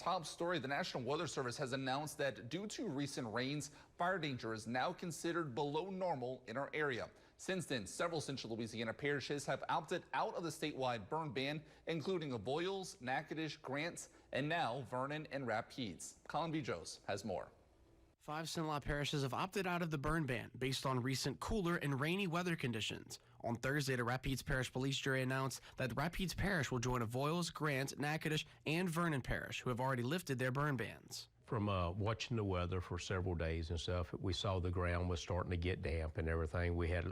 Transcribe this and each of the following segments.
Top story, the National Weather Service has announced that due to recent rains, fire danger is now considered below normal in our area. Since then, several central Louisiana parishes have opted out of the statewide burn ban, including Avoyelles, Natchitoches, Grants, and now Vernon and Rapides. Colin Bijos has more. 5 Cenla parishes have opted out of the burn ban based on recent cooler and rainy weather conditions. On Thursday, the Rapides Parish Police Jury announced that Rapides Parish will join Avoyelles, Grant, Natchitoches, and Vernon Parish, who have already lifted their burn bans. From watching the weather for several days and stuff, we saw the ground was starting to get damp and everything. We had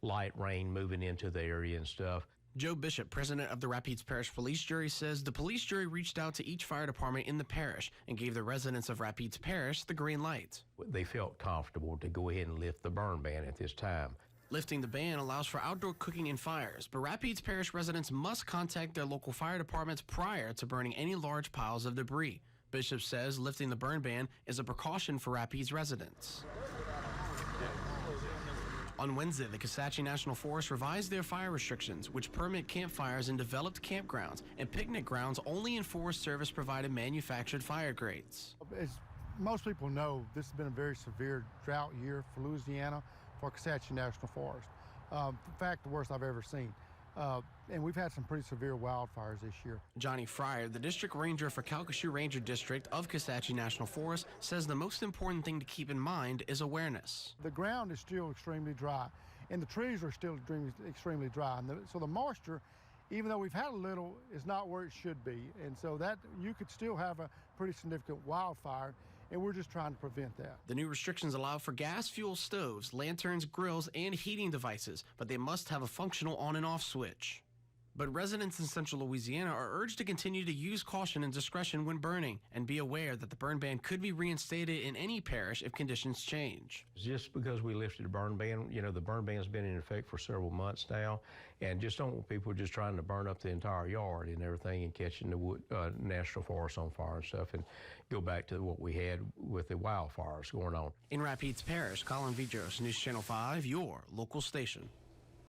light rain moving into the area and stuff. Joe Bishop, president of the Rapides Parish Police Jury, says the police jury reached out to each fire department in the parish and gave the residents of Rapides Parish the green light. They felt comfortable to go ahead and lift the burn ban at this time. Lifting the ban allows for outdoor cooking and fires, but Rapides Parish residents must contact their local fire departments prior to burning any large piles of debris. Bishop says lifting the burn ban is a precaution for Rapides residents. On Wednesday, the Kisatchie National Forest revised their fire restrictions, which permit campfires in developed campgrounds and picnic grounds only in Forest Service-provided manufactured fire grates. As most people know, this has been a very severe drought year for Louisiana, for Kisatchie National Forest. In fact, the worst I've ever seen. And we've had some pretty severe wildfires this year. Johnny Fryer, the district ranger for Calcasieu Ranger District of Kisatchie National Forest, says the most important thing to keep in mind is awareness. The ground is still extremely dry, and the trees are still extremely dry. And so the moisture, even though we've had a little, is not where it should be. And so that you could still have a pretty significant wildfire, and we're just trying to prevent that. The new restrictions allow for gas fuel stoves, lanterns, grills, and heating devices, but they must have a functional on and off switch. But residents in central Louisiana are urged to continue to use caution and discretion when burning and be aware that the burn ban could be reinstated in any parish if conditions change. Just because we lifted the burn ban, the burn ban's been in effect for several months now, and just don't want people just trying to burn up the entire yard and everything and catching the national forest on fire and stuff, and go back to what we had with the wildfires going on. In Rapides Parish, Colin Bijos, News Channel 5, your local station.